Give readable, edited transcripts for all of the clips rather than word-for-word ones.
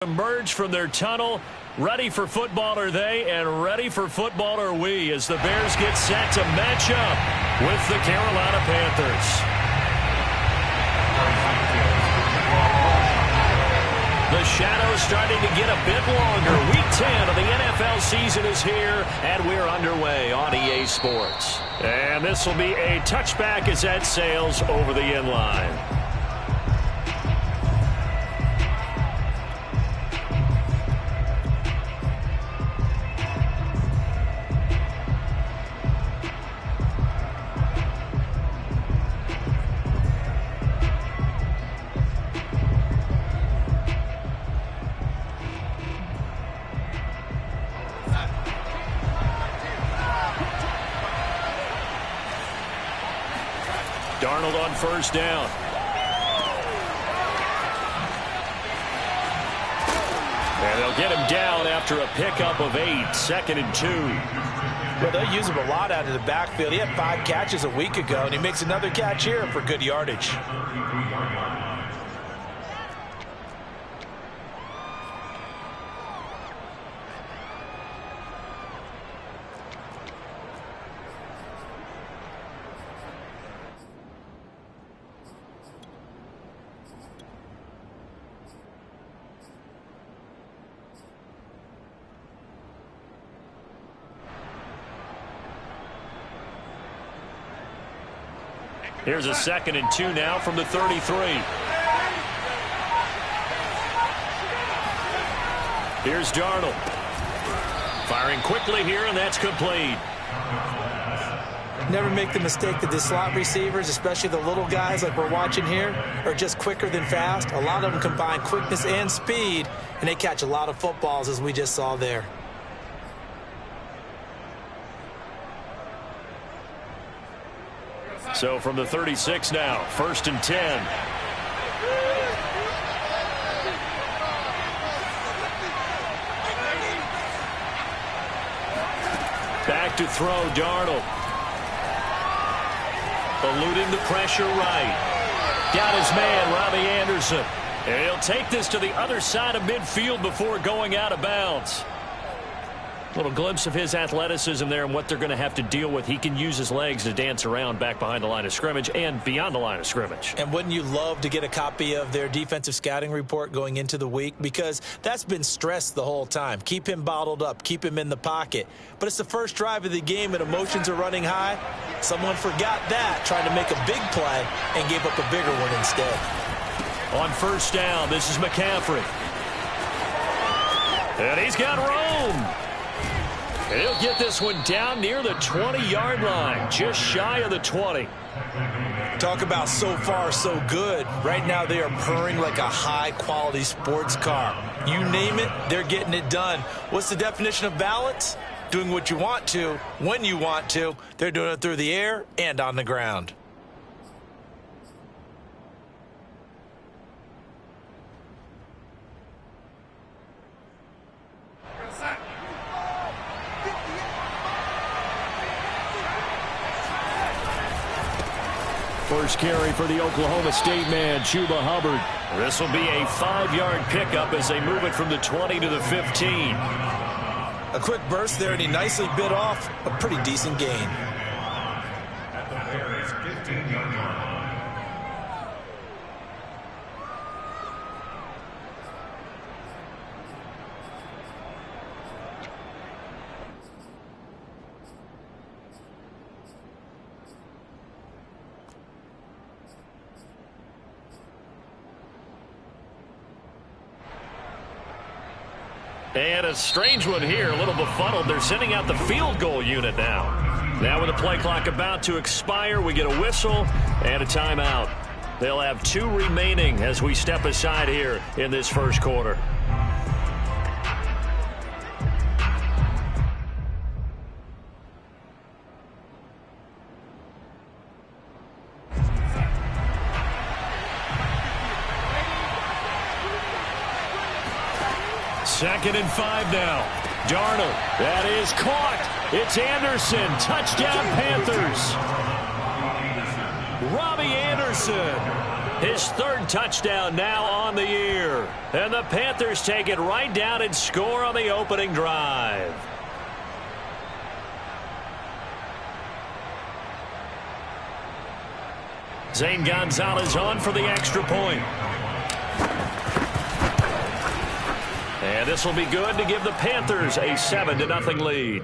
Emerge from their tunnel. Ready for football are they, and ready for football are we as the Bears get set to match up with the Carolina Panthers. The shadow's starting to get a bit longer. Week 10 of the NFL season is here, and we're underway on EA Sports. And this will be a touchback as that sails over the end line. Darnold on first down. And they'll get him down after a pickup of 8, 2nd and 2. Well, they'll use him a lot out of the backfield. He had 5 catches a week ago, and he makes another catch here for good yardage. Here's a 2nd and 2 now from the 33. Here's Darnold. Firing quickly here, and that's complete. Never make the mistake that the slot receivers, especially the little guys like we're watching here, are just quicker than fast. A lot of them combine quickness and speed, and they catch a lot of footballs, as we just saw there. So from the 36 now, 1st and 10. Back to throw, Darnold. Eluding the pressure right. Got his man, Robbie Anderson. And he'll take this to the other side of midfield before going out of bounds. Little glimpse of his athleticism there and what they're going to have to deal with. He can use his legs to dance around back behind the line of scrimmage and beyond the line of scrimmage. And wouldn't you love to get a copy of their defensive scouting report going into the week? Because that's been stressed the whole time. Keep him bottled up. Keep him in the pocket. But it's the first drive of the game and emotions are running high. Someone forgot that, trying to make a big play and gave up a bigger one instead. On first down, this is McCaffrey. And he's got room. And he'll get this one down near the 20-yard line, just shy of the 20. Talk about so far so good. Right now they are purring like a high-quality sports car. You name it, they're getting it done. What's the definition of balance? Doing what you want to, when you want to. They're doing it through the air and on the ground. First carry for the Oklahoma State man, Chuba Hubbard. This will be a 5-yard pickup as they move it from the 20 to the 15. A quick burst there, and he nicely bit off a pretty decent gain. At the Bears' 15-yard line. And a strange one here, a little befuddled. They're sending out the field goal unit now. Now with the play clock about to expire, we get a whistle and a timeout. They'll have 2 remaining as we step aside here in this first quarter. Second and 5 now. Darnold. That is caught. It's Anderson. Touchdown, Panthers. Robbie Anderson His third touchdown now on the year. And the Panthers take it right down and score on the opening drive. Zane Gonzalez on for the extra point. And this will be good to give the Panthers a 7-0 lead.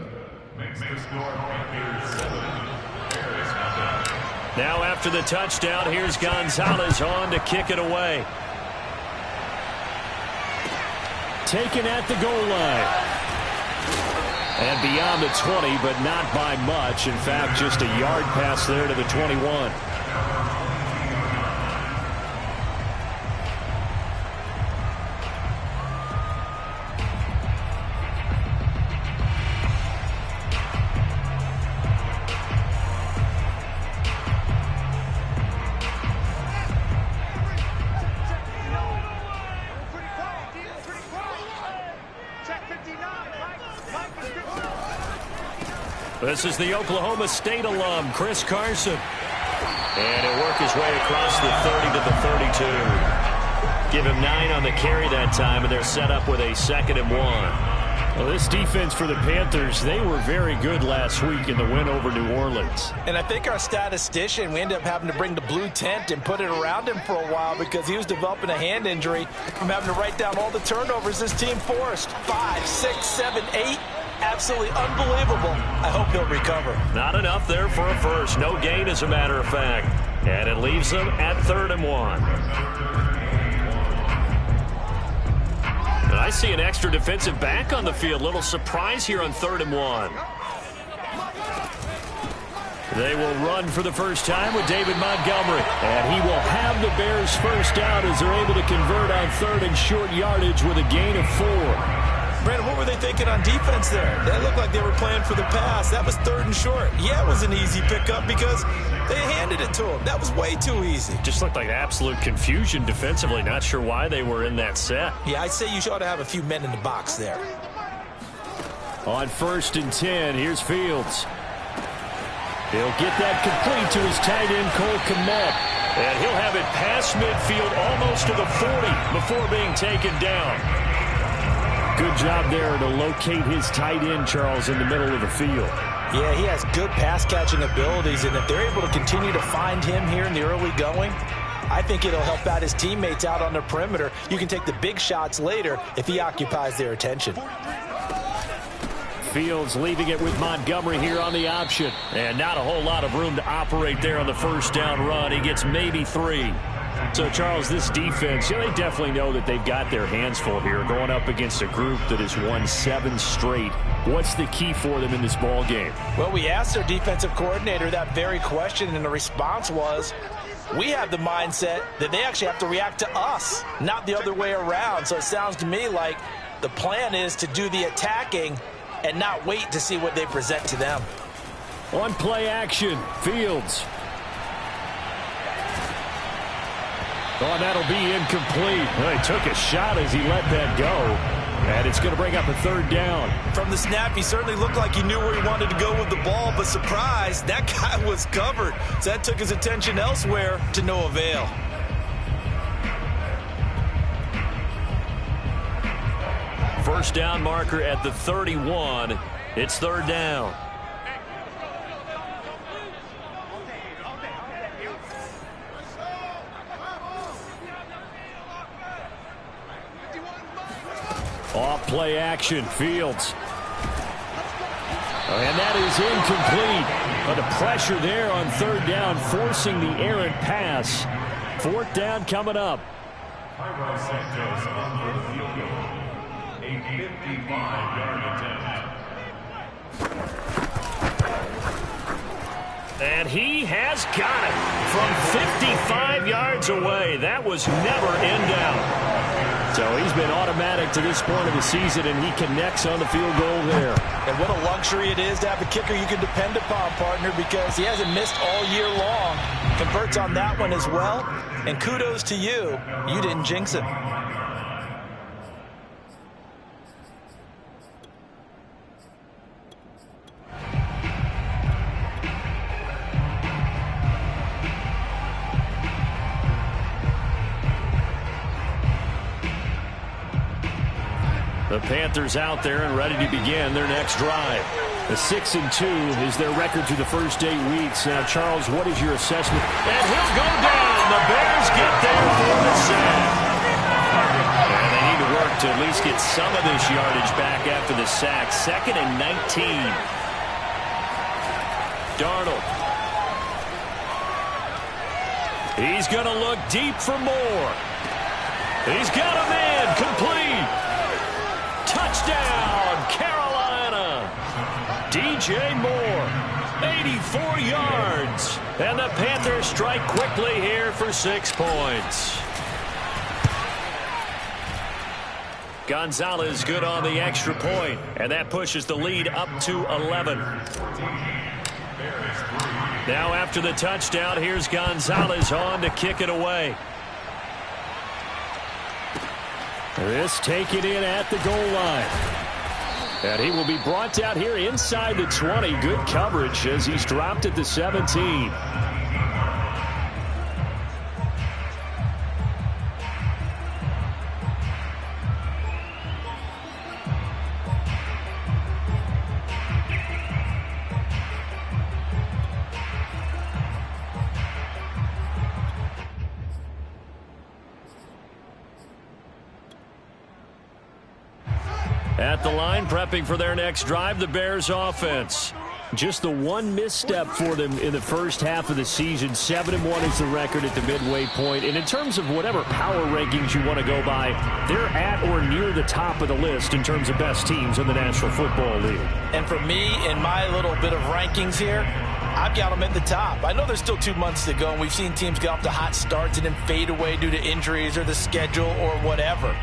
Now after the touchdown, here's Gonzalez on to kick it away. Taken at the goal line. And beyond the 20, but not by much. In fact, just a yard pass there to the 21. This is the Oklahoma State alum, Chris Carson. And he'll work his way across the 30 to the 32. Give him 9 on the carry that time, and they're set up with a 2nd and 1. Well, this defense for the Panthers, they were very good last week in the win over New Orleans. And I think our statistician, we ended up having to bring the blue tent and put it around him for a while because he was developing a hand injury from having to write down all the turnovers this team forced. 5, 6, 7, 8. Absolutely unbelievable. I hope he'll recover. Not enough there for a first. No gain, as a matter of fact. And it leaves them at 3rd and 1. And I see an extra defensive back on the field. Little surprise here on 3rd and 1. They will run for the first time with David Montgomery. And he will have the Bears first down as they're able to convert on 3rd and short yardage with a gain of 4. Brandon, what were they thinking on defense there? That looked like they were playing for the pass. That was 3rd and short. Yeah, it was an easy pickup because they handed it to him. That was way too easy. Just looked like absolute confusion defensively. Not sure why they were in that set. Yeah, I'd say you ought to have a few men in the box there. On 1st and 10, here's Fields. He'll get that complete to his tight end, Cole Kmet. And he'll have it past midfield almost to the 40 before being taken down. Good job there to locate his tight end, Charles, in the middle of the field. Yeah, he has good pass-catching abilities, and if they're able to continue to find him here in the early going, I think it'll help out his teammates out on the perimeter. You can take the big shots later if he occupies their attention. Fields leaving it with Montgomery here on the option. And not a whole lot of room to operate there on the first down run. He gets maybe 3. So, Charles, this defense, they definitely know that they've got their hands full here going up against a group that has won 7 straight. What's the key for them in this ball game? Well, we asked their defensive coordinator that very question, and the response was, we have the mindset that they actually have to react to us, not the other way around. So it sounds to me like the plan is to do the attacking and not wait to see what they present to them. On play action, Fields. Oh, that'll be incomplete. Well, he took a shot as he let that go. And it's going to bring up a 3rd down. From the snap, he certainly looked like he knew where he wanted to go with the ball, but surprise, that guy was covered. So that took his attention elsewhere to no avail. First down marker at the 31. It's 3rd down. Off play action, Fields. And that is incomplete. But the pressure there on 3rd down, forcing the errant pass. 4th down coming up. Cairo Santos on for the field goal. A 55-yard attempt. And he has got it from 55 yards away. That was never in doubt. So he's been automatic to this point of the season, and he connects on the field goal there. And what a luxury it is to have a kicker you can depend upon, partner, because he hasn't missed all year long. Converts on that one as well. And kudos to you. You didn't jinx him. The Panthers out there and ready to begin their next drive. The 6-2 is their record through the first 8 weeks. Now, Charles, what is your assessment? And he'll go down. The Bears get there for the sack. And they need to work to at least get some of this yardage back after the sack. 2nd and 19. Darnold. He's going to look deep for more. He's got a man complete. Touchdown, Carolina. DJ Moore, 84 yards. And the Panthers strike quickly here for 6 points. Gonzalez good on the extra point, and that pushes the lead up to 11. Now after the touchdown, here's Gonzalez on to kick it away. This taken in at the goal line. And he will be brought out here inside the 20. Good coverage as he's dropped at the 17. At the line, prepping for their next drive, the Bears offense. Just the one misstep for them in the first half of the season. 7-1 is the record at the midway point. And in terms of whatever power rankings you want to go by, they're at or near the top of the list in terms of best teams in the National Football League. And for me, in my little bit of rankings here, I've got them at the top. I know there's still 2 months to go, and we've seen teams get off to hot starts and then fade away due to injuries or the schedule or whatever.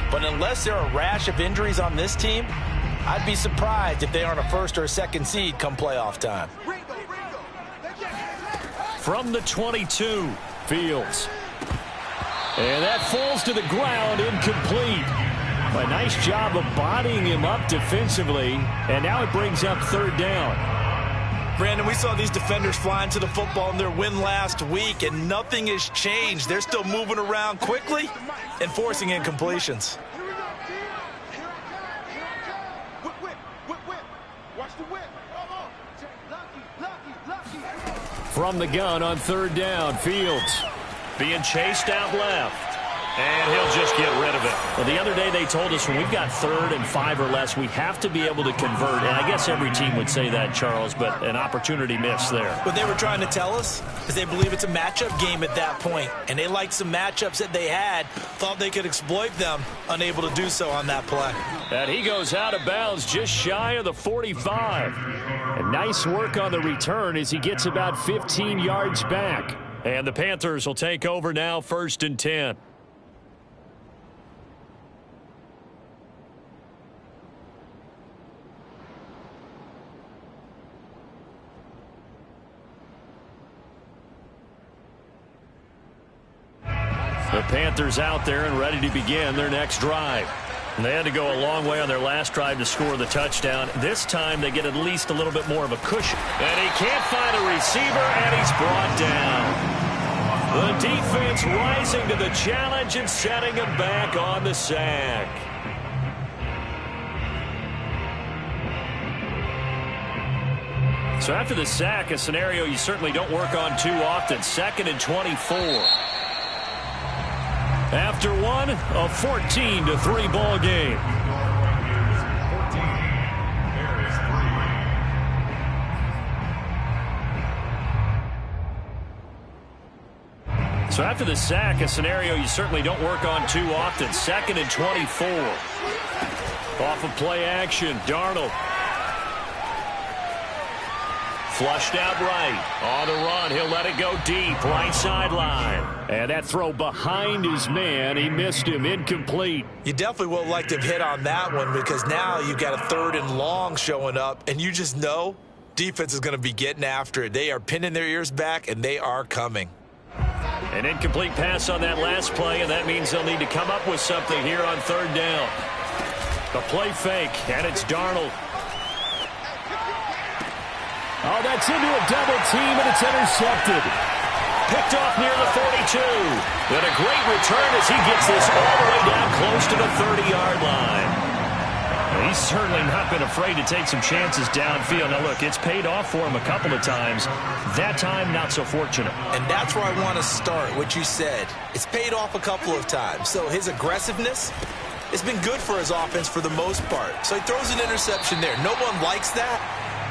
But unless there are a rash of injuries on this team, I'd be surprised if they aren't a 1st or a 2nd seed come playoff time. From the 22, Fields. And that falls to the ground, incomplete. A nice job of bodying him up defensively, and now it brings up 3rd down. Brandon, we saw these defenders flying to the football in their win last week, and nothing has changed. They're still moving around quickly and forcing incompletions. From the gun on 3rd down, Fields being chased out left. And he'll just get rid of it. Well, the other day they told us when we've got 3rd and 5 or less, we have to be able to convert. And I guess every team would say that, Charles, but an opportunity missed there. What they were trying to tell us is they believe it's a matchup game at that point. And they liked some matchups that they had, thought they could exploit them, unable to do so on that play. And he goes out of bounds just shy of the 45. And nice work on the return as he gets about 15 yards back. And the Panthers will take over now, 1st and 10. The Panthers out there and ready to begin their next drive. And they had to go a long way on their last drive to score the touchdown. This time they get at least a little bit more of a cushion. And he can't find a receiver, and he's brought down. The defense rising to the challenge and setting him back on the sack. So after the sack, a scenario you certainly don't work on too often. 2nd and 24. After one, a 14-3 ball game. So after the sack, a scenario you certainly don't work on too often. 2nd and 24. Off of play action, Darnold. Flushed out right. On the run, he'll let it go deep. Right sideline. And that throw behind his man, he missed him. Incomplete. You definitely would have liked to have hit on that one because now you've got a 3rd and long showing up, and you just know defense is going to be getting after it. They are pinning their ears back, and they are coming. An incomplete pass on that last play, and that means they'll need to come up with something here on 3rd down. A play fake, and it's Darnold. Oh, that's into a double team, and it's intercepted. Picked off near the 42. And a great return as he gets this all the way down close to the 30-yard line. He's certainly not been afraid to take some chances downfield. Now, look, it's paid off for him a couple of times. That time, not so fortunate. And that's where I want to start, what you said. It's paid off a couple of times. So his aggressiveness has been good for his offense for the most part. So he throws an interception there. No one likes that,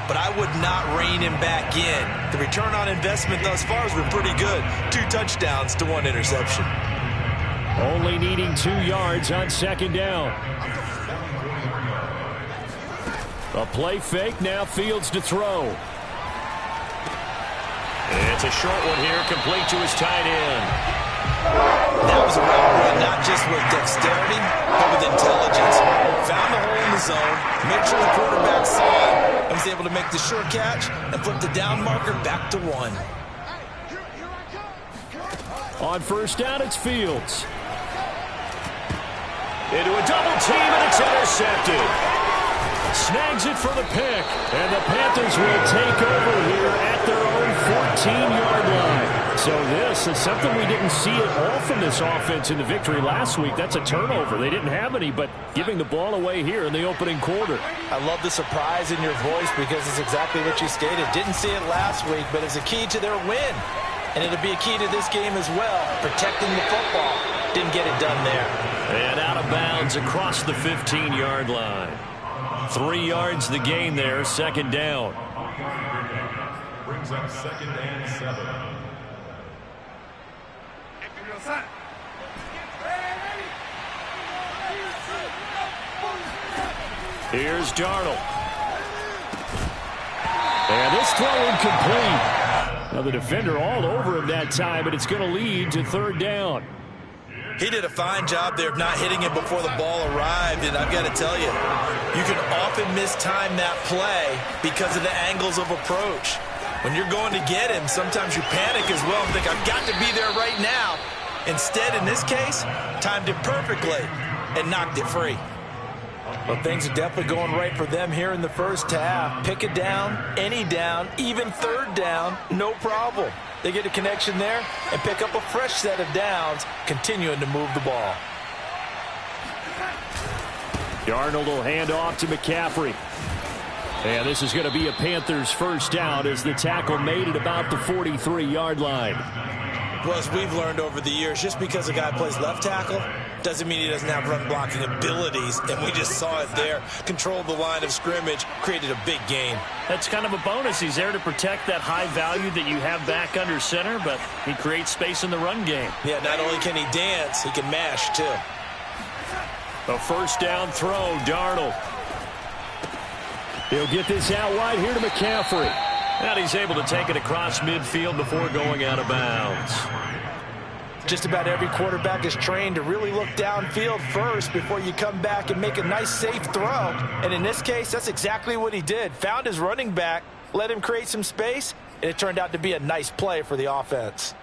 but I would not rein him back in. The return on investment thus far has been pretty good. 2 touchdowns to 1 interception. Only needing 2 yards on second down. A play fake, now Fields to throw. It's a short one here, complete to his tight end. That was a route run, not just with dexterity, but with intelligence. Found the hole in the zone, made sure the quarterback saw it, and was able to make the sure catch and flip the down marker back to 1. On first down, it's Fields. Into a double team, and it's intercepted. Snags it for the pick, and the Panthers will take over here at their own 14-yard line. So this is something we didn't see at all from this offense in the victory last week. That's a turnover. They didn't have any, but giving the ball away here in the opening quarter. I love the surprise in your voice because it's exactly what you stated. Didn't see it last week, but it's a key to their win. And it'll be a key to this game as well, protecting the football. Didn't get it done there. And out of bounds across the 15-yard line. 3 yards the gain there, second down. Brings up 2nd and 7. Here's Darnold. And this throw incomplete. Now the defender all over him that time, but it's going to lead to third down. He did a fine job there of not hitting him before the ball arrived, and I've got to tell you, you can often mistime that play because of the angles of approach. When you're going to get him, sometimes you panic as well and think, I've got to be there right now. Instead, in this case, timed it perfectly and knocked it free. Well, things are definitely going right for them here in the first half. Pick it down, any down, even third down, no problem. They get a connection there and pick up a fresh set of downs, continuing to move the ball. Darnold will hand off to McCaffrey. And this is going to be a Panthers first down as the tackle made at about the 43-yard line. Well, as we've learned over the years, just because a guy plays left tackle doesn't mean he doesn't have run-blocking abilities, and we just saw it there. Controlled the line of scrimmage, created a big gain. That's kind of a bonus. He's there to protect that high value that you have back under center, but he creates space in the run game. Yeah, not only can he dance, he can mash, too. A first down throw, Darnold. He'll get this out wide here to McCaffrey. And he's able to take it across midfield before going out of bounds. Just about every quarterback is trained to really look downfield first before you come back and make a nice, safe throw. And in this case, that's exactly what he did. Found his running back, let him create some space, and it turned out to be a nice play for the offense.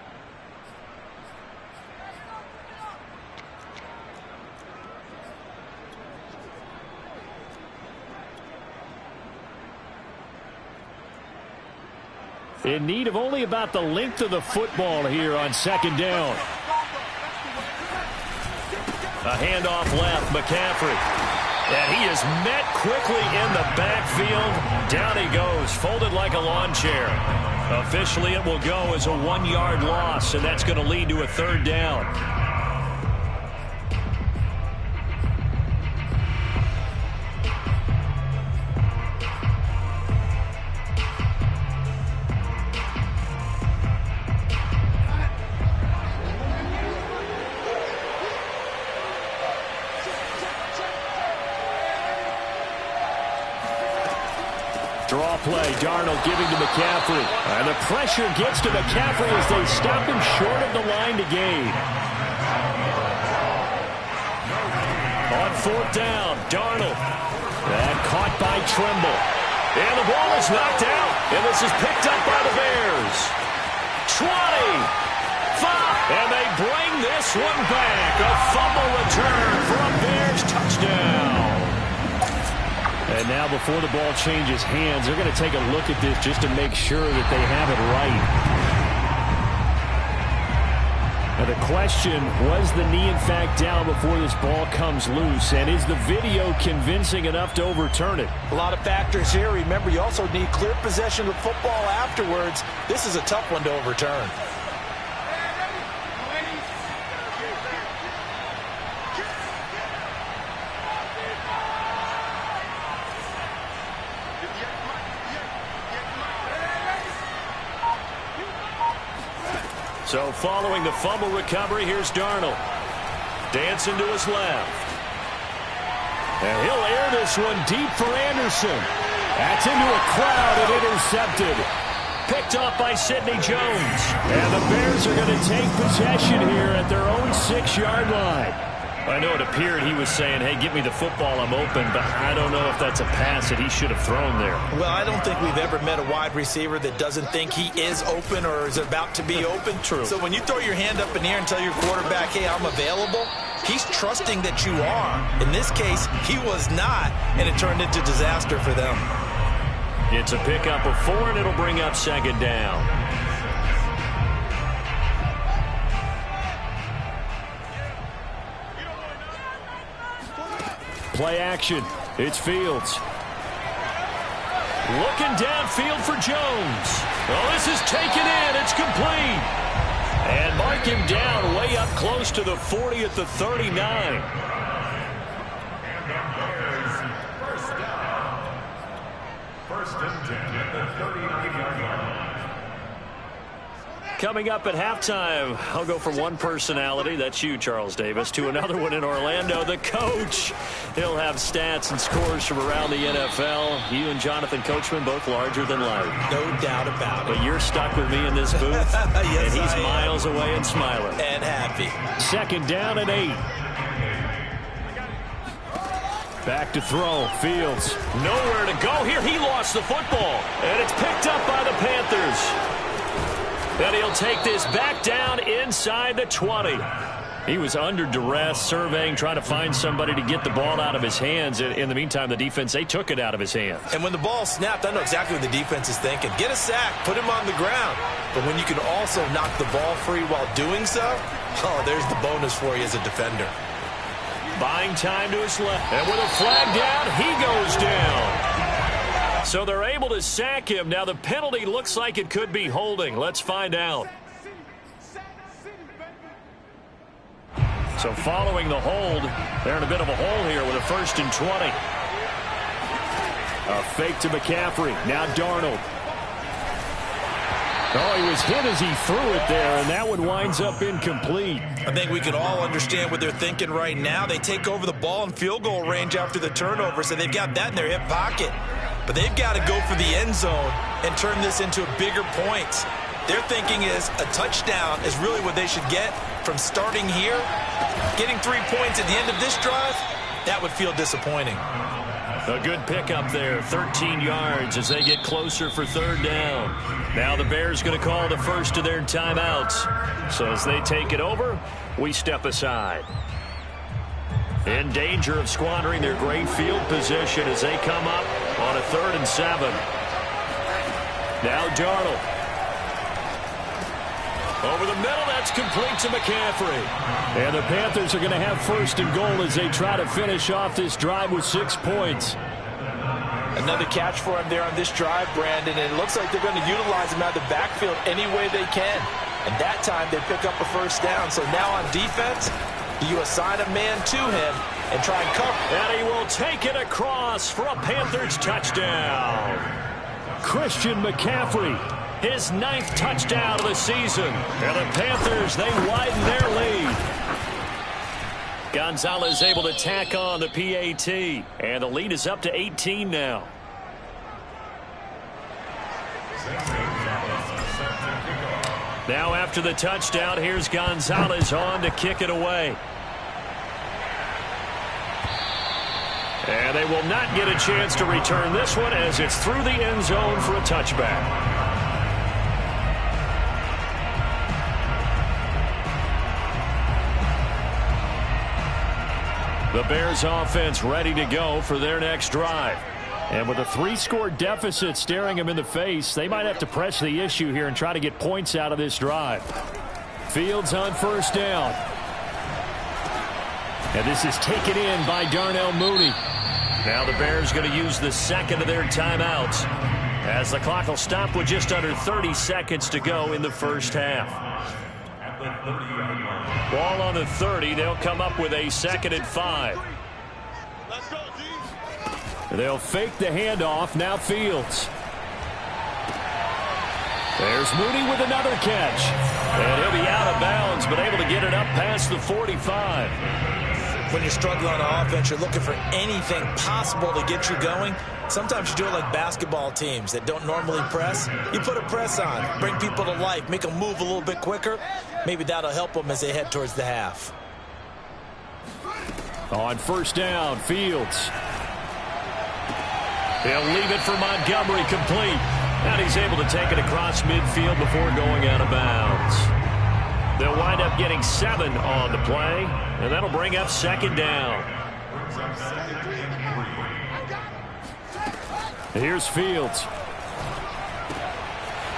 In need of only about the length of the football here on second down. A handoff left, McCaffrey. And he is met quickly in the backfield. Down he goes, folded like a lawn chair. Officially, it will go as a 1-yard loss, and that's going to lead to a third down. Draw play, Darnold giving to McCaffrey. And the pressure gets to McCaffrey as they stop him short of the line to gain. On fourth down, Darnold. And caught by Trimble. And the ball is knocked out. And this is picked up by the Bears. 20. 5. And they bring this one back. A fumble return for a Bears touchdown. And now before the ball changes hands, they're going to take a look at this just to make sure that they have it right. Now the question, was the knee in fact down before this ball comes loose? And is the video convincing enough to overturn it? A lot of factors here. Remember, you also need clear possession of football afterwards. This is a tough one to overturn. So following the fumble recovery, here's Darnold. Dancing to his left. And he'll air this one deep for Anderson. That's into a crowd and intercepted. Picked off by Sidney Jones. And the Bears are going to take possession here at their own 6-yard line. I know it appeared he was saying, hey, give me the football, I'm open, but I don't know if that's a pass that he should have thrown there. Well, I don't think we've ever met a wide receiver that doesn't think he is open or is about to be open. True. So when you throw your hand up in the air and tell your quarterback, hey, I'm available, he's trusting that you are. In this case, he was not, and it turned into disaster for them. It's a pickup of 4, and it'll bring up 2nd down. Play action. It's Fields. Looking downfield for Jones. Oh, this is taken in. It's complete. And mark him down way up close to the 40 at the 39. First and 10 at the 39-yard line. Coming up at halftime, I'll go from one personality, that's you, Charles Davis, to another one in Orlando, the coach. He'll have stats and scores from around the NFL. You and Jonathan Coachman, both larger than life. No doubt about it. But you're stuck with me in this booth, yes, and he's miles away and smiling. And happy. 2nd down and 8. Back to throw. Fields. Nowhere to go here. He lost the football. And it's picked up by the Panthers. And he'll take this back down inside the 20. He was under duress, surveying, trying to find somebody to get the ball out of his hands. In the meantime, the defense, they took it out of his hands. And when the ball snapped, I know exactly what the defense is thinking. Get a sack, put him on the ground. But when you can also knock the ball free while doing so, oh, there's the bonus for you as a defender. Buying time to his left. And with a flag down, he goes down. So they're able to sack him. Now the penalty looks like it could be holding. Let's find out. So following the hold, they're in a bit of a hole here with a 1st and 20. A fake to McCaffrey. Now Darnold. Oh, he was hit as he threw it there, and that one winds up incomplete. I think we can all understand what they're thinking right now. They take over the ball in field goal range after the turnover, so they've got that in their hip pocket. But they've got to go for the end zone and turn this into a bigger point. Their thinking is a touchdown is really what they should get from starting here. Getting 3 points at the end of this drive, that would feel disappointing. A good pickup there, 13 yards as they get closer for 3rd down. Now the Bears going to call the first of their timeouts. So as they take it over, we step aside. In danger of squandering their great field position as they come up on a 3rd and 7. Now Darnold. Over the middle, that's complete to McCaffrey. And the Panthers are going to have 1st and goal as they try to finish off this drive with 6 points. Another catch for him there on this drive, Brandon, and it looks like they're going to utilize him out of the backfield any way they can. And that time they pick up a 1st down. So now on defense, you assign a man to him and try and cover. And he will take it across for a Panthers touchdown. Christian McCaffrey, his 9th touchdown of the season. And the Panthers, they widen their lead. Gonzalez able to tack on the PAT. And the lead is up to 18 now. Now after the touchdown, here's Gonzalez on to kick it away. And they will not get a chance to return this one as it's through the end zone for a touchback. The Bears offense ready to go for their next drive. And with a 3-score deficit staring them in the face, they might have to press the issue here and try to get points out of this drive. Fields on first down. And this is taken in by Darnell Mooney. Now the Bears going to use the second of their timeouts as the clock will stop with just under 30 seconds to go in the first half. Ball on the 30. They'll come up with a 2nd and 5. They'll fake the handoff. Now Fields. There's Mooney with another catch. And he'll be out of bounds, but able to get it up past the 45. When you're struggling on offense, you're looking for anything possible to get you going. Sometimes you do it like basketball teams that don't normally press. You put a press on, bring people to life, make them move a little bit quicker. Maybe that'll help them as they head towards the half. On first down, Fields. He'll leave it for Montgomery complete. And he's able to take it across midfield before going out of bounds. They'll wind up getting 7 on the play, and that'll bring up 2nd down. Here's Fields.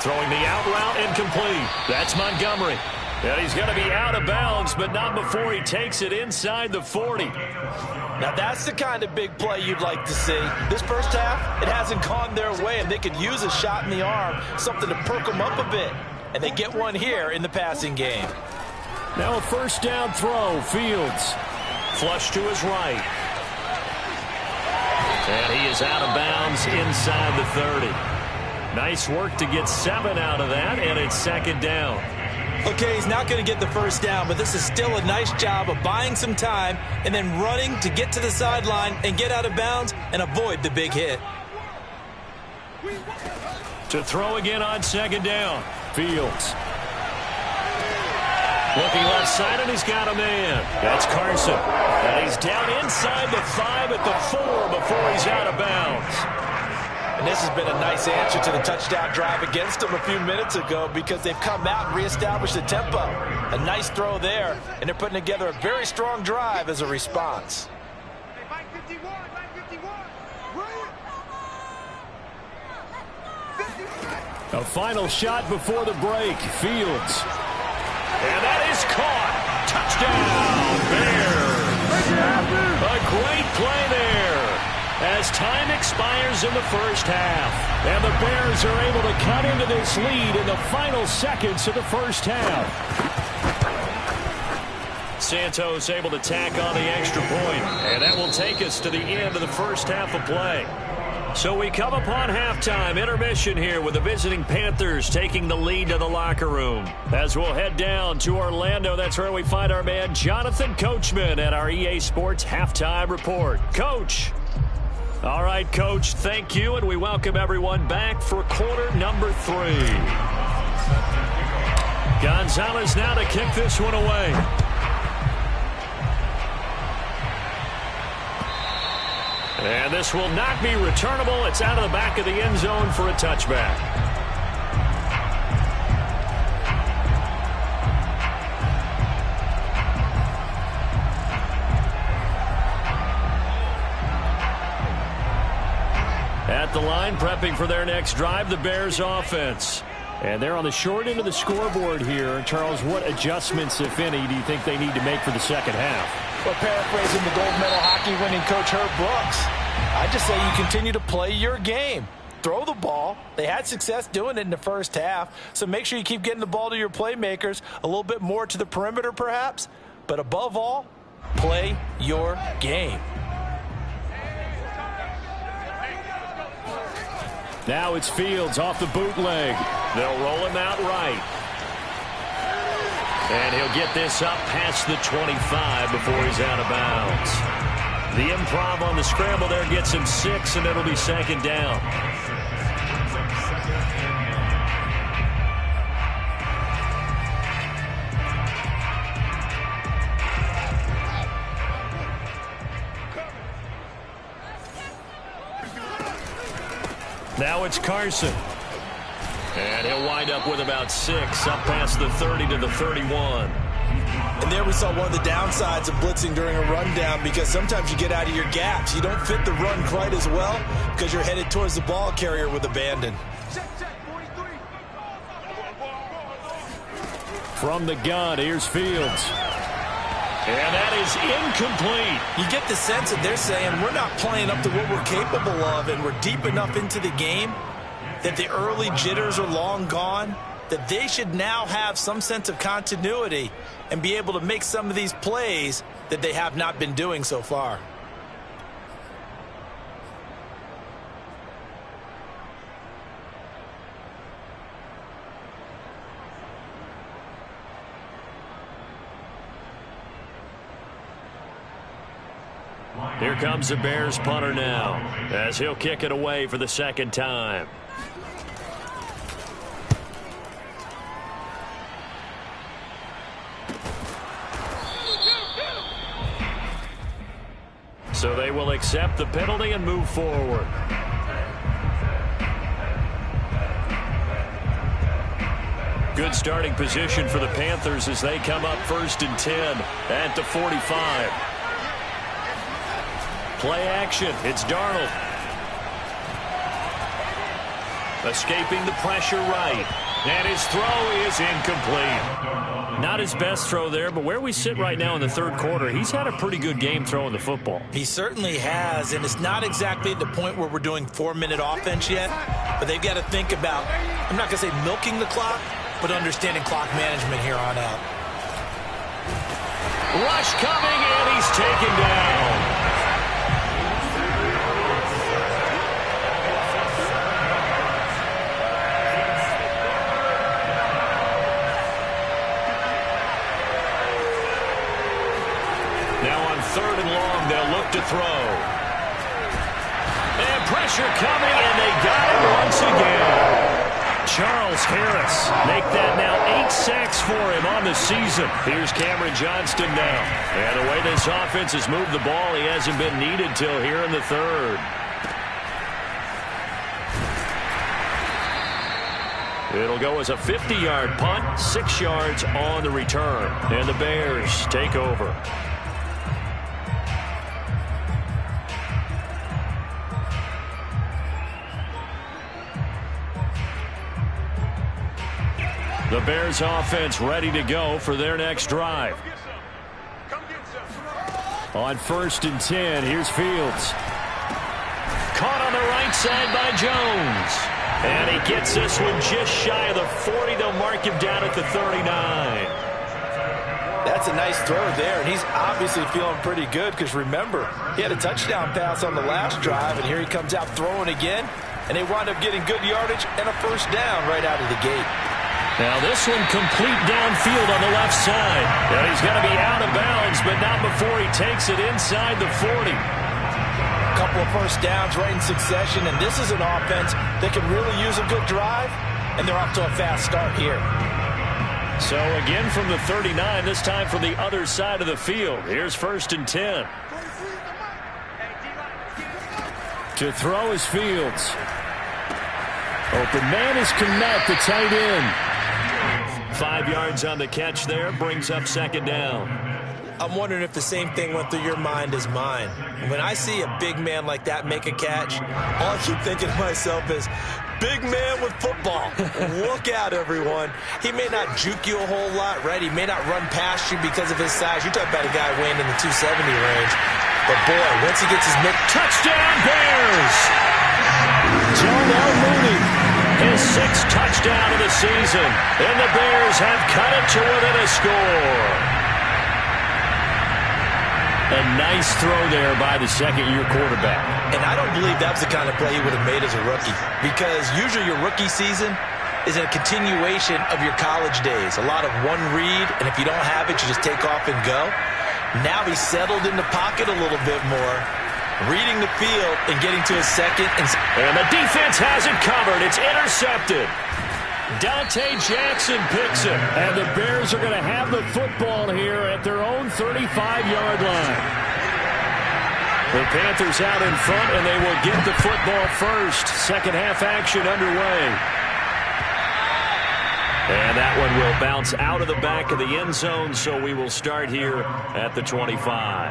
Throwing the out route incomplete. That's Montgomery. And he's going to be out of bounds, but not before he takes it inside the 40. Now that's the kind of big play you'd like to see. This first half, it hasn't gone their way, and they could use a shot in the arm, something to perk them up a bit. And they get one here in the passing game. Now a first down throw. Fields. Flush to his right. And he is out of bounds inside the 30. Nice work to get 7 out of that, and it's 2nd down. Okay, he's not going to get the first down, but this is still a nice job of buying some time and then running to get to the sideline and get out of bounds and avoid the big hit. To throw again on 2nd down. Fields. Looking left side, and he's got a man. That's Carson. And he's down inside the 5 at the 4 before he's out of bounds. And this has been a nice answer to the touchdown drive against them a few minutes ago because they've come out and reestablished the tempo. A nice throw there, and they're putting together a very strong drive as a response. A final shot before the break. Fields. And that is caught. Touchdown, Bears. A great play there as time expires in the first half. And the Bears are able to cut into this lead in the final seconds of the first half. Santos able to tack on the extra point, and that will take us to the end of the first half of play. So we come upon halftime intermission here with the visiting Panthers taking the lead to the locker room. As we'll head down to Orlando, that's where we find our man Jonathan Coachman at our EA Sports Halftime Report. Coach. All right, Coach, thank you, and we welcome everyone back for quarter number 3. Gonzalez now to kick this one away. And this will not be returnable. It's out of the back of the end zone for a touchback. At the line, prepping for their next drive, the Bears offense. And they're on the short end of the scoreboard here. Charles, what adjustments, if any, do you think they need to make for the second half? Well, paraphrasing the gold medal hockey winning coach Herb Brooks, I just say you continue to play your game. Throw the ball. They had success doing it in the first half, so make sure you keep getting the ball to your playmakers, a little bit more to the perimeter perhaps, but above all, play your game. Now it's Fields off the bootleg. They'll roll him out right. And he'll get this up past the 25 before he's out of bounds. The improv on the scramble there gets him 6, and it'll be 2nd down. Now it's Carson. And he'll wind up with about 6, up past the 30 to the 31. And there we saw one of the downsides of blitzing during a rundown, because sometimes you get out of your gaps. You don't fit the run quite as well because you're headed towards the ball carrier with abandon. From the gun, here's Fields. And that is incomplete. You get the sense that they're saying we're not playing up to what we're capable of, and we're deep enough into the game that the early jitters are long gone, that they should now have some sense of continuity and be able to make some of these plays that they have not been doing so far. Here comes the Bears punter now, as he'll kick it away for the second time. So they will accept the penalty and move forward. Good starting position for the Panthers as they come up 1st and 10 at the 45. Play action. It's Darnold. Escaping the pressure right. And his throw is incomplete. Not his best throw there, but where we sit right now in the third quarter, he's had a pretty good game throwing the football. He certainly has, and it's not exactly at the point where we're doing 4-minute offense yet, but they've got to think about, I'm not going to say milking the clock, but understanding clock management here on out. Rush coming, and he's taken down. Third and long, they'll look to throw. And pressure coming, and they got him once again. Charles Harris make that now 8 sacks for him on the season. Here's Cameron Johnston now. And the way this offense has moved the ball, he hasn't been needed till here in the third. It'll go as a 50-yard punt, 6 yards on the return. And the Bears take over. The Bears offense ready to go for their next drive. On 1st and 10, here's Fields. Caught on the right side by Jones. And he gets this one just shy of the 40. They'll mark him down at the 39. That's a nice throw there, and he's obviously feeling pretty good because, remember, he had a touchdown pass on the last drive, and here he comes out throwing again, and they wind up getting good yardage and a first down right out of the gate. Now this one complete downfield on the left side. And he's going to be out of bounds, but not before he takes it inside the 40. A couple of first downs right in succession, and this is an offense that can really use a good drive, and they're off to a fast start here. So again from the 39, this time from the other side of the field. Here's 1st and 10. To throw is Fields. Open man is Kmet, the tight end. 5 yards on the catch there, brings up 2nd down. I'm wondering if the same thing went through your mind as mine. When I see a big man like that make a catch, all I keep thinking to myself is, big man with football. Look out, everyone. He may not juke you a whole lot, right? He may not run past you because of his size. You're talking about a guy weighing in the 270 range. But, boy, once he gets his mitt, touchdown Bears! Darnell Mooney, his 6th touchdown of the season. And the Bears have cut it to within a score. A nice throw there by the second-year quarterback. And I don't believe that was the kind of play he would have made as a rookie, because usually your rookie season is a continuation of your college days. A lot of one read, and if you don't have it, you just take off and go. Now he's settled in the pocket a little bit more, reading the field and getting to his second. And the defense has it covered. It's intercepted. Dante Jackson picks it, and the Bears are going to have the football here at their own 35-yard line. The Panthers out in front, and they will get the football first. Second half action underway. And that one will bounce out of the back of the end zone, so we will start here at the 25.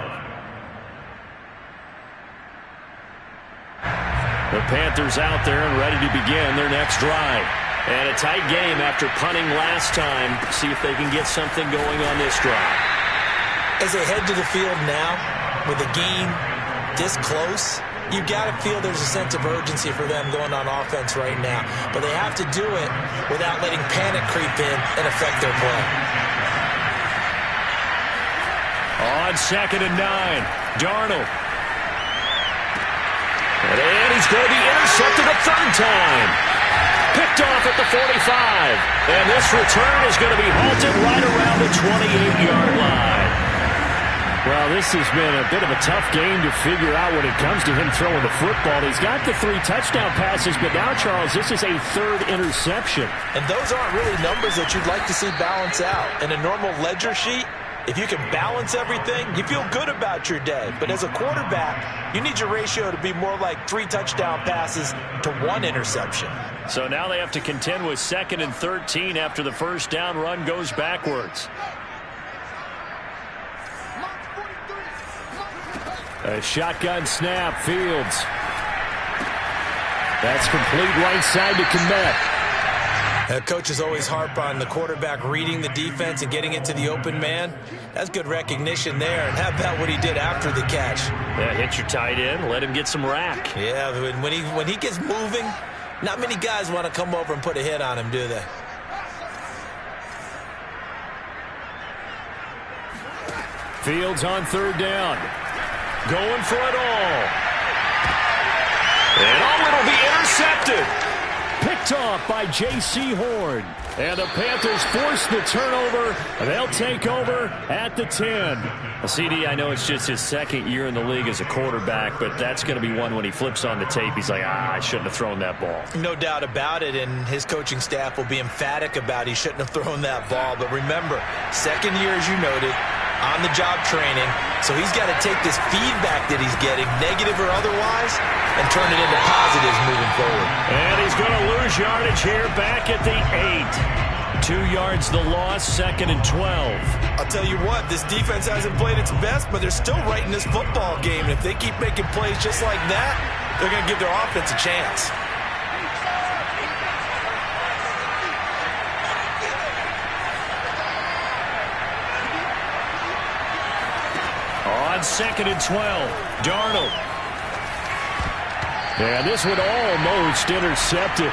The Panthers out there and ready to begin their next drive. And a tight game after punting last time. See if they can get something going on this drive. As they head to the field now, with the game this close, you've got to feel there's a sense of urgency for them going on offense right now. But they have to do it without letting panic creep in and affect their play. On 2nd and 9, Darnold. And he's going to be intercepted a third time. Picked off at the 45. And this return is going to be halted right around the 28-yard line. Well, this has been a bit of a tough game to figure out when it comes to him throwing the football. He's got the 3 touchdown passes, but now, Charles, this is a 3rd interception. And those aren't really numbers that you'd like to see balance out. In a normal ledger sheet, if you can balance everything, you feel good about your day. But as a quarterback, you need your ratio to be more like 3 touchdown passes to 1 interception. So now they have to contend with 2nd and 13 after the first down run goes backwards. A shotgun snap, Fields. That's complete right side to Kmet. Coaches always harp on the quarterback reading the defense and getting it to the open man. That's good recognition there. And how about what he did after the catch? Yeah, hit your tight end, let him get some rack. Yeah, when he gets moving, not many guys want to come over and put a hit on him, do they? Fields on 3rd down. Going for it all. And it'll be intercepted. Picked off by J.C. Horn. And the Panthers force the turnover. They'll take over at the 10. Well, CD, I know it's just his 2nd year in the league as a quarterback, but that's going to be one when he flips on the tape. He's like, I shouldn't have thrown that ball. No doubt about it, and his coaching staff will be emphatic about he shouldn't have thrown that ball. But remember, 2nd year, as you noted, on-the-job training, so he's got to take this feedback that he's getting, negative or otherwise, and turn it into positives moving forward. And he's going to lose yardage here back at the 8. 2 yards the loss, 2nd and 12. I'll tell you what, this defense hasn't played its best, but they're still right in this football game. And if they keep making plays just like that, they're going to give their offense a chance. On 2nd and 12, Darnold. And this one almost intercepted.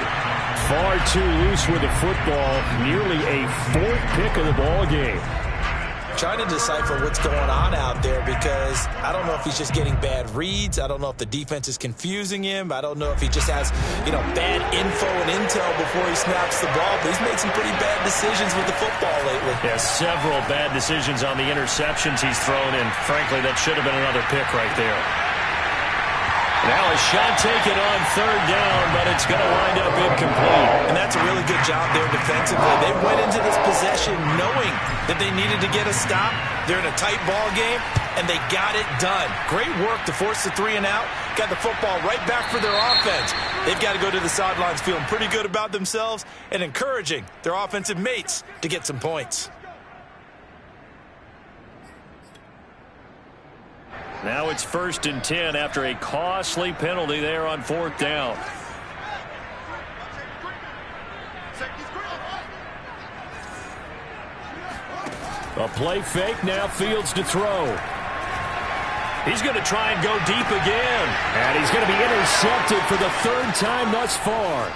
Far too loose with the football. Nearly a 4th pick of the ball game. Trying to decipher what's going on out there because I don't know if he's just getting bad reads. I don't know if the defense is confusing him. I don't know if he just has, bad info and intel before he snaps the ball. But he's made some pretty bad decisions with the football lately. Yeah, several bad decisions on the interceptions he's thrown, and frankly, that should have been another pick right there. Now a shot taken on 3rd down, but it's going to wind up incomplete. And that's a really good job there defensively. They went into this possession knowing that they needed to get a stop. They're in a tight ball game, and they got it done. Great work to force the 3 and out. Got the football right back for their offense. They've got to go to the sidelines feeling pretty good about themselves and encouraging their offensive mates to get some points. Now it's 1st and 10 after a costly penalty there on 4th down. A play fake, now Fields to throw. He's going to try and go deep again. And he's going to be intercepted for the 3rd time thus far.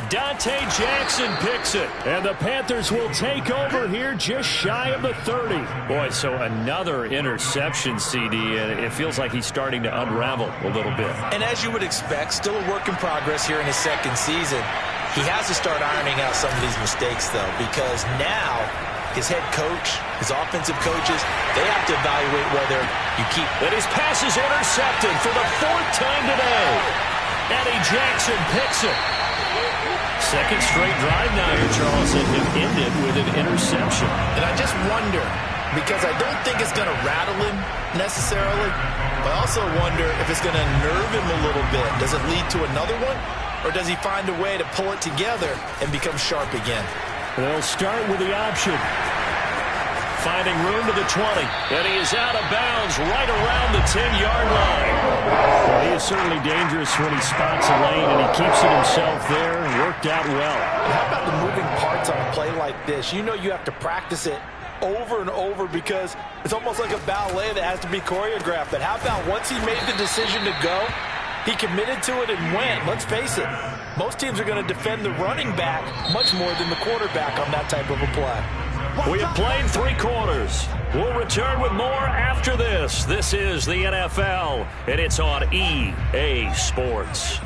Dante Jackson picks it, and the Panthers will take over here just shy of the 30. Boy, so another interception, CD, and it feels like he's starting to unravel a little bit. And as you would expect, still a work in progress here in his 2nd season. He has to start ironing out some of these mistakes, though, because now his head coach, his offensive coaches, they have to evaluate whether you keep. And his pass is intercepted for the 4th time today. Eddie Jackson picks it. 2nd straight drive now here, Charles, and it ended with an interception. And I just wonder, because I don't think it's going to rattle him necessarily, but I also wonder if it's going to nerve him a little bit. Does it lead to another one, or does he find a way to pull it together and become sharp again? They'll start with the option. Finding room to the 20, and he is out of bounds right around the 10-yard line. Well, he is certainly dangerous when he spots a lane, and he keeps it himself there and worked out well. How about the moving parts on a play like this? You know you have to practice it over and over because it's almost like a ballet that has to be choreographed. But how about once he made the decision to go, he committed to it and went. Let's face it, most teams are going to defend the running back much more than the quarterback on that type of a play. We have played 3 quarters. We'll return with more after this. This is the NFL, and it's on EA Sports.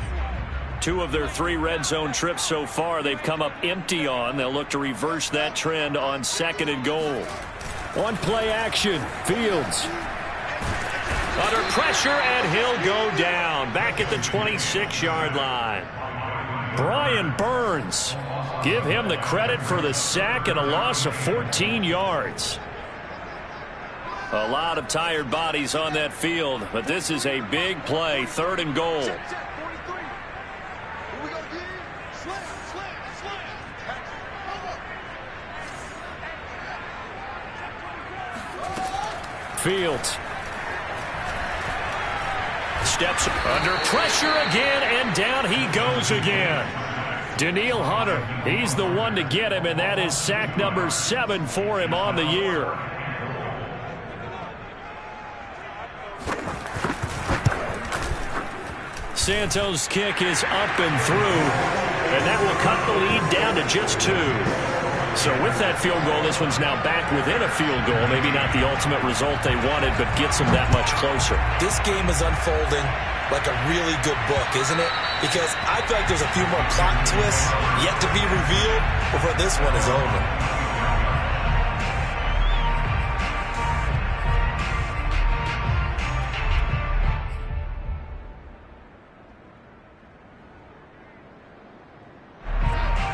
2 of their 3 red zone trips so far they've come up empty on. They'll look to reverse that trend on 2nd and goal. On play action, Fields. Under pressure, and he'll go down. Back at the 26-yard line. Brian Burns. Give him the credit for the sack and a loss of 14 yards. A lot of tired bodies on that field, but this is a big play. 3rd and goal. Fields. Steps under pressure again, and down he goes again. Danielle Hunter, he's the one to get him, and that is sack number 7 for him on the year. Santos' kick is up and through, and that will cut the lead down to just 2. So with that field goal, this one's now back within a field goal. Maybe not the ultimate result they wanted, but gets them that much closer. This game is unfolding like a really good book, isn't it? Because I feel like there's a few more plot twists yet to be revealed before this one is over.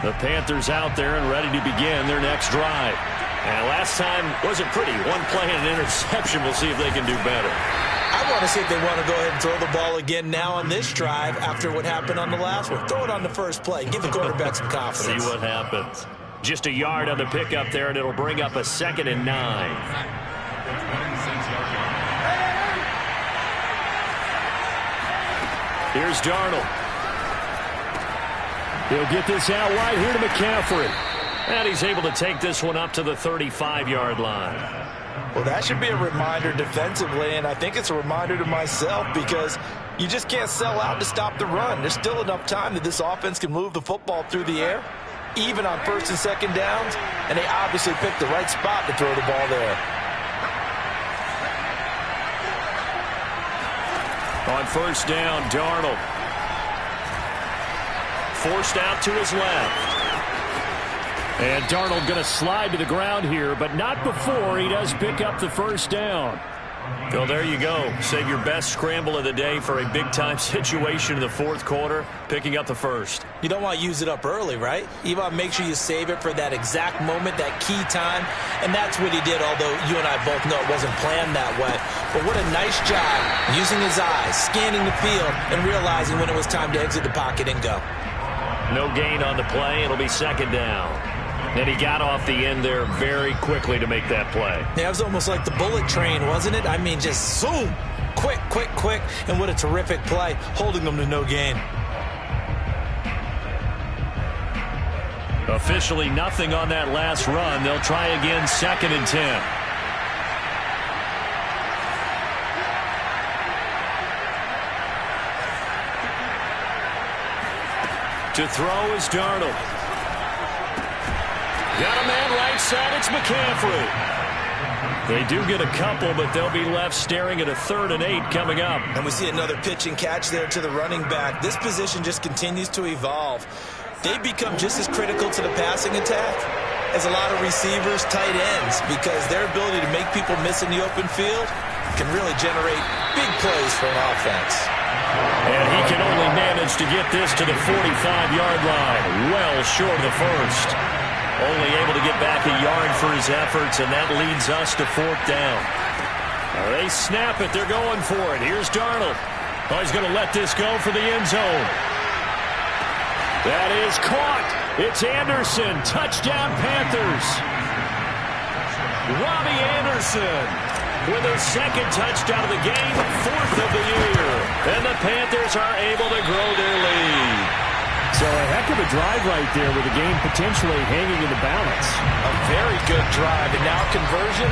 The Panthers out there and ready to begin their next drive. And last time wasn't pretty. 1 play and an interception. We'll see if they can do better. I want to see if they want to go ahead and throw the ball again now on this drive after what happened on the last one. Throw it on the first play. Give the quarterback some confidence. See what happens. Just a yard on the pickup there, and it'll bring up a 2nd and 9. Here's Darnold. He'll get this out wide here to McCaffrey. And he's able to take this one up to the 35-yard line. Well, that should be a reminder defensively, and I think it's a reminder to myself because you just can't sell out to stop the run. There's still enough time that this offense can move the football through the air, even on 1st and 2nd downs, and they obviously picked the right spot to throw the ball there. On 1st down, Darnold. Forced out to his left. And Darnold going to slide to the ground here, but not before he does pick up the 1st down. Well, there you go. Save your best scramble of the day for a big-time situation in the 4th quarter, picking up the 1st. You don't want to use it up early, right? You want to make sure you save it for that exact moment, that key time, and that's what he did, although you and I both know it wasn't planned that way. But what a nice job using his eyes, scanning the field, and realizing when it was time to exit the pocket and go. No gain on the play. It'll be 2nd down. And he got off the end there very quickly to make that play. Yeah, it was almost like the bullet train, wasn't it? I mean, just zoom, quick, quick, quick, and what a terrific play, holding them to no gain. Officially nothing on that last run. They'll try again, 2nd and 10. To throw is Darnold. Got a man right side. It's McCaffrey. They do get a couple, but they'll be left staring at a 3rd and 8 coming up. And we see another pitch and catch there to the running back. This position just continues to evolve. They become just as critical to the passing attack as a lot of receivers, tight ends, because their ability to make people miss in the open field can really generate big plays for an offense. And he can only manage to get this to the 45-yard line, well short of the 1st. Only able to get back a yard for his efforts, and that leads us to 4th down. They snap it. They're going for it. Here's Darnold. Oh, he's going to let this go for the end zone. That is caught. It's Anderson. Touchdown, Panthers. Robbie Anderson with his 2nd touchdown of the game, 4th of the year. And the Panthers are able to grow their lead. So a heck of a drive right there with the game potentially hanging in the balance. A very good drive, and now conversion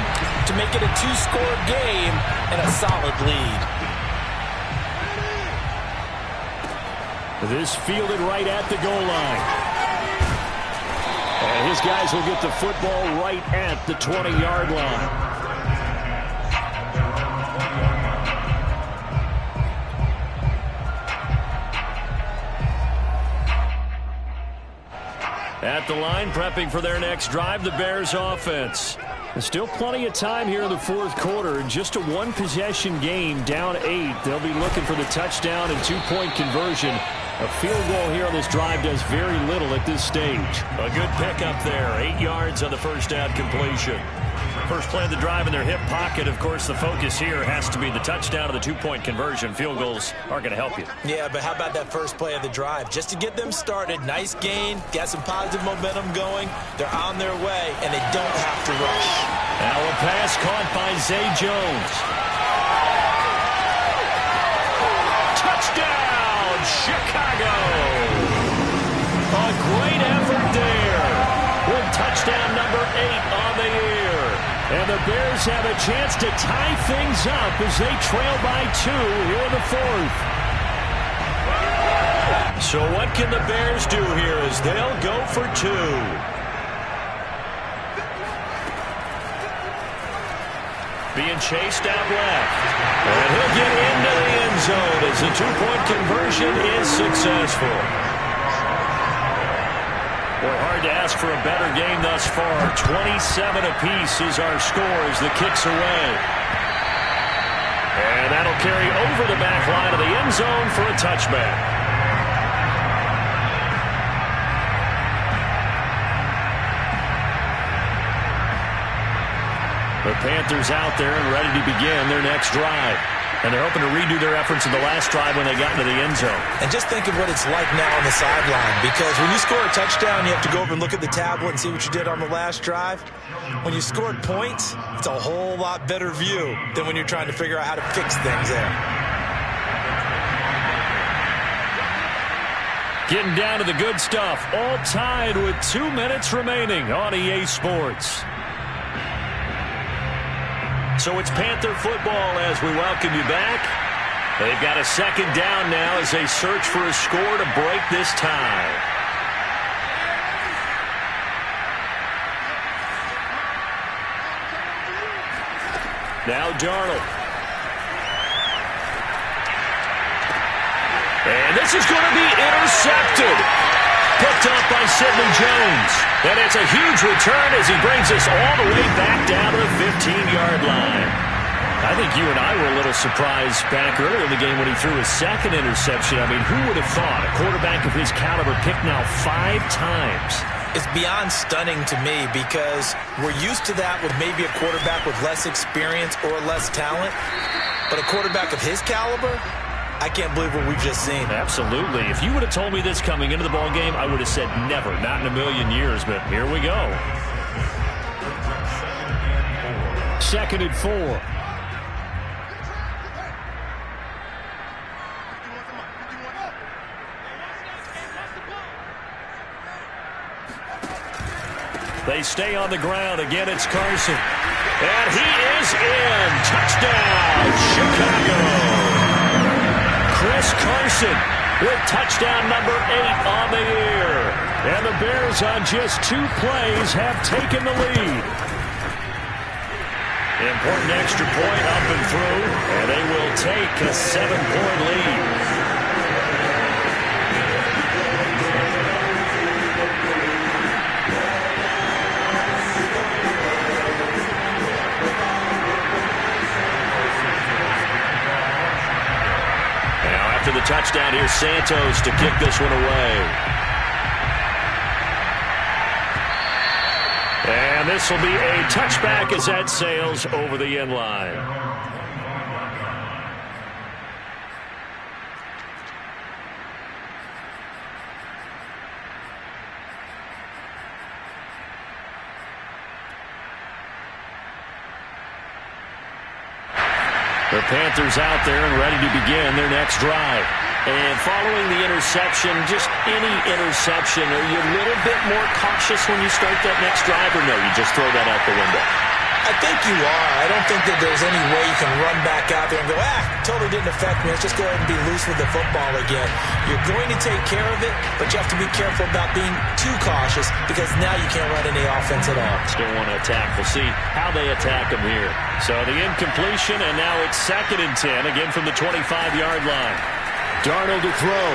to make it a two-score game and a solid lead. This fielded right at the goal line. And his guys will get the football right at the 20-yard line. At the line, prepping for their next drive, the Bears offense. There's still plenty of time here in the fourth quarter. Just a one-possession game, down 8. They'll be looking for the touchdown and two-point conversion. A field goal here on this drive does very little at this stage. A good pickup there. 8 yards on the first down completion. First play of the drive in their hip pocket. Of course, the focus here has to be the touchdown and the two-point conversion. Field goals aren't going to help you. Yeah, but how about that first play of the drive? Just to get them started, nice gain, got some positive momentum going. They're on their way, and they don't have to rush. Now a pass caught by Zay Jones. Touchdown, Chicago! A great effort there with touchdown number 8 on the year. And the Bears have a chance to tie things up as they trail by 2 here in the fourth. So what can the Bears do here as they'll go for 2? Being chased out left. And he'll get into the end zone as the two-point conversion is successful. Boy, hard to ask for a better game thus far. 27 apiece is our score as the kick's away. And that'll carry over the back line of the end zone for a touchback. The Panthers out there and ready to begin their next drive. And they're hoping to redo their efforts in the last drive when they got into the end zone. And just think of what it's like now on the sideline, because when you score a touchdown, you have to go over and look at the tablet and see what you did on the last drive. When you scored points, it's a whole lot better view than when you're trying to figure out how to fix things there. Getting down to the good stuff. All tied with 2 minutes remaining on EA Sports. So it's Panther football as we welcome you back. They've got a second down now as they search for a score to break this tie. Now Darnold. And this is going to be intercepted. Picked up by Sidney Jones. And it's a huge return as he brings us all the way back down to the 15-yard line. I think you and I were a little surprised back earlier in the game when he threw his second interception. I mean, who would have thought a quarterback of his caliber picked now 5 times? It's beyond stunning to me because we're used to that with maybe a quarterback with less experience or less talent. But a quarterback of his caliber, I can't believe what we've just seen. Absolutely. If you would have told me this coming into the ball game, I would have said never, not in a million years. But here we go. 2nd and 4. They stay on the ground. Again, it's Carson. And he is in. Touchdown, Chicago. Chris Carson with touchdown number 8 on the year. And the Bears on just 2 plays have taken the lead. Important extra point up and through. And they will take a 7-point lead. After the touchdown, here's Santos to kick this one away. And this will be a touchback as that sails over the end line. The The Panthers out there and ready to begin their next drive. And following the interception, just any interception, are you a little bit more cautious when you start that next drive, or no, you just throw that out the window? I think you are. I don't think that there's any way you can run back out there and go, totally didn't affect me. Let's just go ahead and be loose with the football again. You're going to take care of it, but you have to be careful about being too cautious because now you can't run any offense at all. Still want to attack. We'll see how they attack them here. So the incompletion, and now it's 2nd and 10, again from the 25-yard line. Darnold to throw.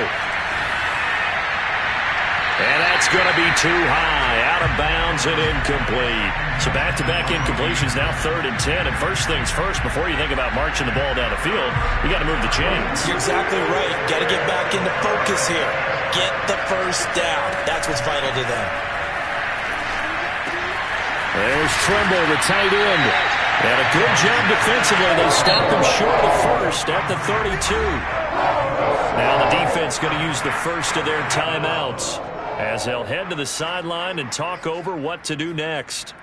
And that's going to be too high, out of bounds and incomplete. So back-to-back incompletions, now 3rd and 10. And first things first, before you think about marching the ball down the field, you got to move the chains. You're exactly right. Got to get back into focus here. Get the first down. That's what's vital to them. There's Tremble, the tight end. And a good job defensively. They stopped him short of the first at the 32. Now the defense going to use the first of their timeouts as they'll head to the sideline and talk over what to do next.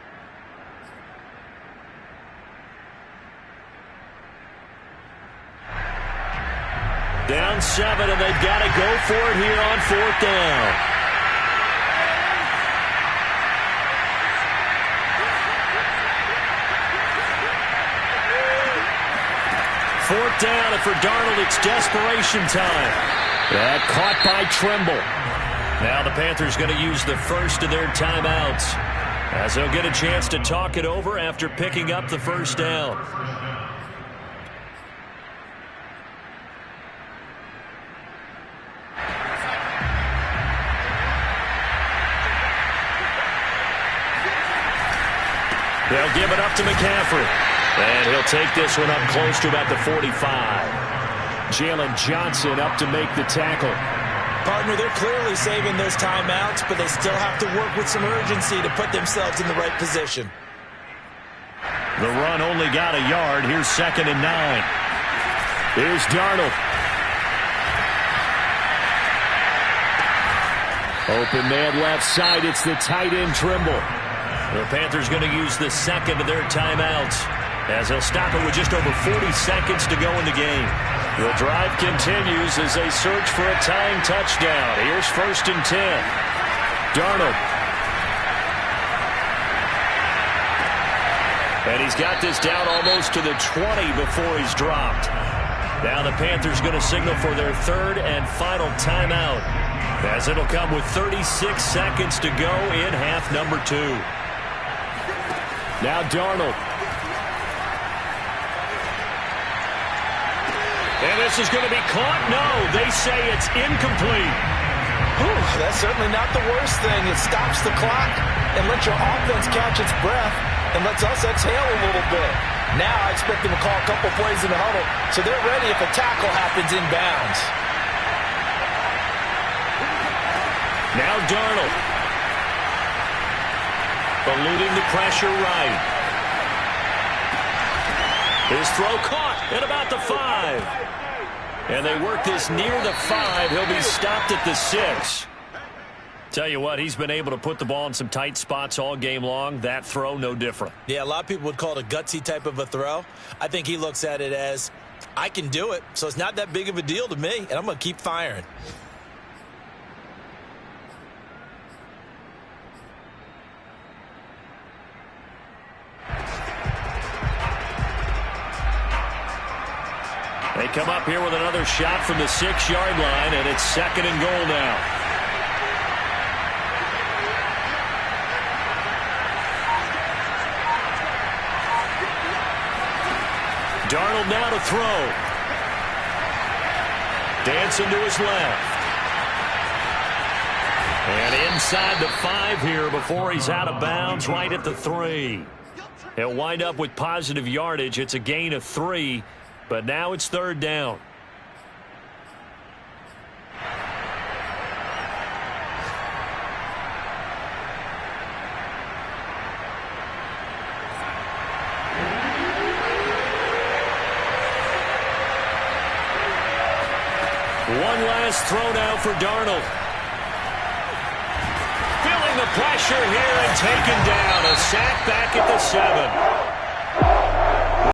Down 7, and they've got to go for it here on 4th down. Fourth down, and for Darnold, it's desperation time. That caught by Tremble. Now the Panthers going to use the first of their timeouts as they'll get a chance to talk it over after picking up the first down. They'll give it up to McCaffrey. And he'll take this one up close to about the 45. Jalen Johnson up to make the tackle. Partner, they're clearly saving those timeouts, but they still have to work with some urgency to put themselves in the right position. The run only got a yard. Here's 2nd and 9. Here's Darnold. Open man left side. It's the tight end Tremble. The Panthers going to use the second of their timeouts as they'll stop it with just over 40 seconds to go in the game. The drive continues as they search for a tying touchdown. Here's 1st and 10. Darnold. And he's got this down almost to the 20 before he's dropped. Now the Panthers going to signal for their 3rd and final timeout as it'll come with 36 seconds to go in half number 2. Now Darnold. And this is going to be caught. No, they say it's incomplete. Whew, that's certainly not the worst thing. It stops the clock and lets your offense catch its breath and lets us exhale a little bit. Now I expect them to call a couple plays in the huddle so they're ready if a tackle happens inbounds. Now Darnold. Eluding the pressure right. His throw caught at about the 5. And they work this near the 5. He'll be stopped at the 6. Tell you what, he's been able to put the ball in some tight spots all game long. That throw, no different. Yeah, a lot of people would call it a gutsy type of a throw. I think he looks at it as, I can do it, so it's not that big of a deal to me, and I'm going to keep firing. They come up here with another shot from the 6-yard line, and it's 2nd and goal now. Darnold now to throw. Dancing to his left. And inside the 5 here before he's out of bounds, right at the 3. He'll wind up with positive yardage. It's a gain of 3. But now it's 3rd down. One last throw now for Darnold. Feeling the pressure here and taken down. A sack back at the 7.